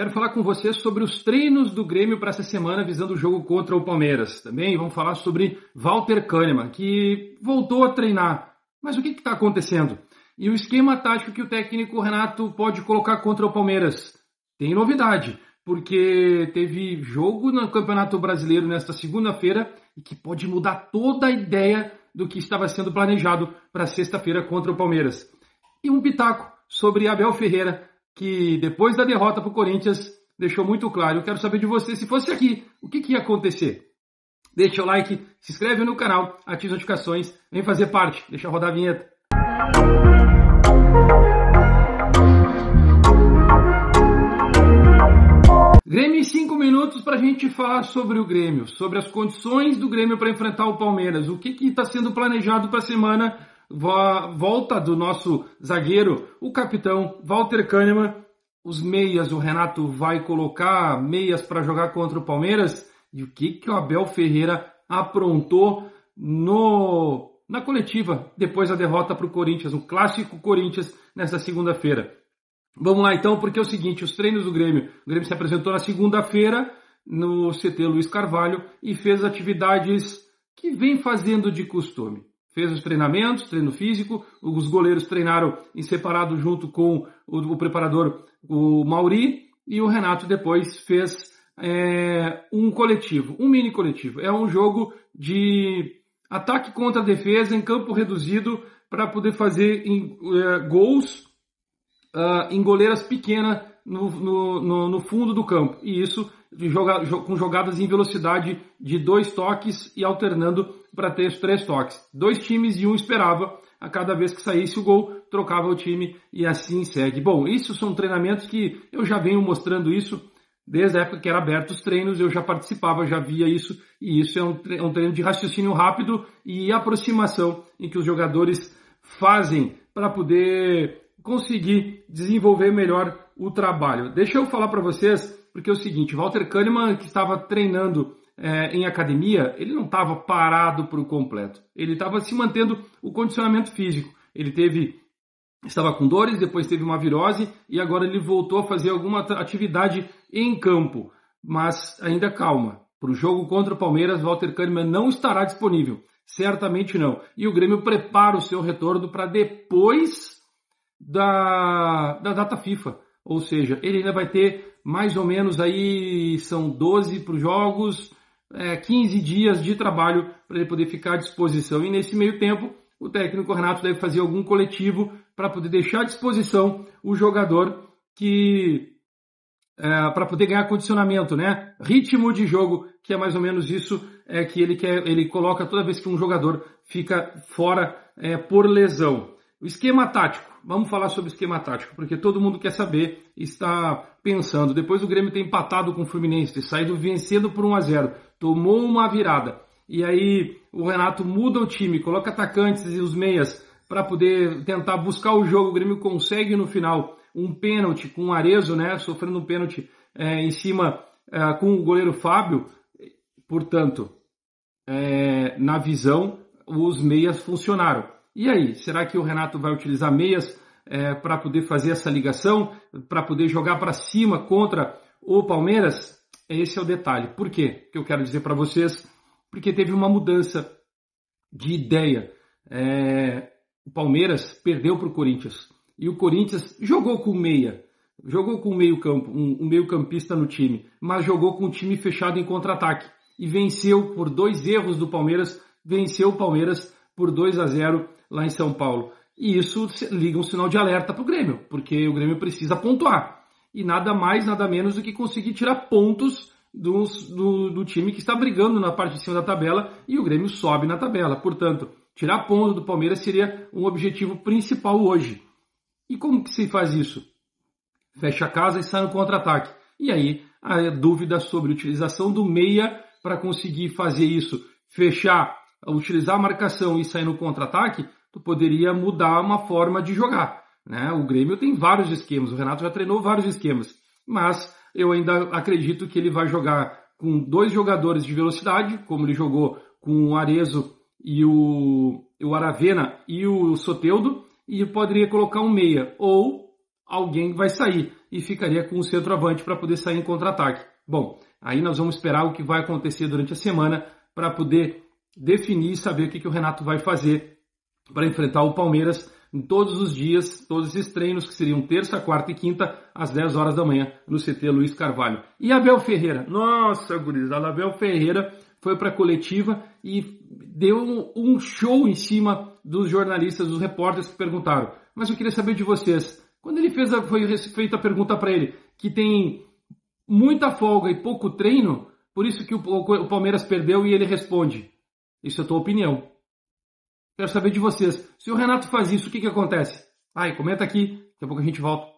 quero falar com você sobre os treinos do Grêmio para essa semana visando o jogo contra o Palmeiras. Também vamos falar sobre Walter Kahneman, que voltou a treinar. Mas o que está acontecendo? E o esquema tático que o técnico Renato pode colocar contra o Palmeiras? Tem novidade, porque teve jogo no Campeonato Brasileiro nesta segunda-feira e que pode mudar toda a ideia do que estava sendo planejado para sexta-feira contra o Palmeiras. E um pitaco sobre Abel Ferreira, que depois da derrota para o Corinthians deixou muito claro. Eu quero saber de você, se fosse aqui, o que ia acontecer? Deixa o like, se inscreve no canal, ativa as notificações, vem fazer parte, deixa eu rodar a vinheta. Grêmio em 5 minutos para a gente falar sobre o Grêmio, sobre as condições do Grêmio para enfrentar o Palmeiras, o que está sendo planejado para a semana, volta do nosso zagueiro, o capitão Walter Kahneman, os meias, o Renato vai colocar meias para jogar contra o Palmeiras, e o que o Abel Ferreira aprontou na coletiva depois da derrota para o Corinthians, o clássico Corinthians, nesta segunda-feira. Vamos lá então, porque é o seguinte, os treinos do Grêmio. O Grêmio se apresentou na segunda-feira no CT Luiz Carvalho e fez atividades que vem fazendo de costume. Fez os treinamentos, treino físico, os goleiros treinaram em separado junto com o preparador, o Mauri, e o Renato depois fez um coletivo, um mini coletivo. É um jogo de ataque contra defesa em campo reduzido para poder fazer gols em goleiras pequenas no fundo do campo. E isso com jogadas em velocidade de 2 toques e alternando para ter os 3 toques. 2 times e um esperava. A cada vez que saísse o gol, trocava o time e assim segue. Bom, isso são treinamentos que eu já venho mostrando isso desde a época que era aberto os treinos, eu já participava, já via isso, e isso é um treino de raciocínio rápido e aproximação em que os jogadores fazem para poder conseguir desenvolver melhor o trabalho. Deixa eu falar para vocês, porque é o seguinte, Walter Kahneman, que estava treinando em academia, ele não estava parado por completo, ele estava se mantendo o condicionamento físico. Ele estava com dores, depois teve uma virose e agora ele voltou a fazer alguma atividade em campo. Mas ainda calma, para o jogo contra o Palmeiras, Walter Kahneman não estará disponível, certamente não. E o Grêmio prepara o seu retorno para depois da data FIFA, ou seja, ele ainda vai ter mais ou menos aí, são 12 para os jogos, 15 dias de trabalho para ele poder ficar à disposição. E nesse meio tempo, o técnico Renato deve fazer algum coletivo para poder deixar à disposição o jogador para poder ganhar condicionamento, né? Ritmo de jogo, que é mais ou menos isso que ele coloca toda vez que um jogador fica fora por lesão. O esquema tático, vamos falar sobre o esquema tático, porque todo mundo quer saber, está pensando. Depois o Grêmio tem empatado com o Fluminense, ter saído vencendo por 1-0, tomou uma virada. E aí o Renato muda o time, coloca atacantes e os meias para poder tentar buscar o jogo. O Grêmio consegue no final um pênalti com o Arezzo, né, sofrendo um pênalti em cima com o goleiro Fábio. Portanto, na visão, os meias funcionaram. E aí, será que o Renato vai utilizar meias para poder fazer essa ligação, para poder jogar para cima contra o Palmeiras? Esse é o detalhe. Por quê? Que eu quero dizer para vocês, porque teve uma mudança de ideia. O Palmeiras perdeu para o Corinthians e o Corinthians jogou com meia, jogou com meio campo, um meio campista no time, mas jogou com o time fechado em contra-ataque e venceu por 2 erros do Palmeiras, venceu o Palmeiras por 2-0 lá em São Paulo. E isso liga um sinal de alerta para o Grêmio, porque o Grêmio precisa pontuar. E nada mais, nada menos do que conseguir tirar pontos do time que está brigando na parte de cima da tabela e o Grêmio sobe na tabela. Portanto, tirar pontos do Palmeiras seria um objetivo principal hoje. E como que se faz isso? Fecha a casa e sai no contra-ataque. E aí, a dúvida sobre a utilização do meia para conseguir fazer isso, utilizar a marcação e sair no contra-ataque, tu poderia mudar uma forma de jogar, né? O Grêmio tem vários esquemas, o Renato já treinou vários esquemas, mas eu ainda acredito que ele vai jogar com 2 jogadores de velocidade, como ele jogou com o Arezzo e o Aravena e o Soteldo, e poderia colocar um meia, ou alguém vai sair e ficaria com o centroavante para poder sair em contra-ataque. Bom, aí nós vamos esperar o que vai acontecer durante a semana para poder definir e saber o que o Renato vai fazer para enfrentar o Palmeiras em todos os dias, todos esses treinos que seriam terça, quarta e quinta, às 10 horas da manhã, no CT Luiz Carvalho. E Abel Ferreira? Nossa, gurizada, Abel Ferreira foi para a coletiva e deu um show em cima dos jornalistas, dos repórteres que perguntaram. Mas eu queria saber de vocês, quando ele foi feita a pergunta para ele, que tem muita folga e pouco treino, por isso que o Palmeiras perdeu, e ele responde: isso é a tua opinião. Quero saber de vocês. Se o Renato faz isso, o que acontece? Comenta aqui, daqui a pouco a gente volta.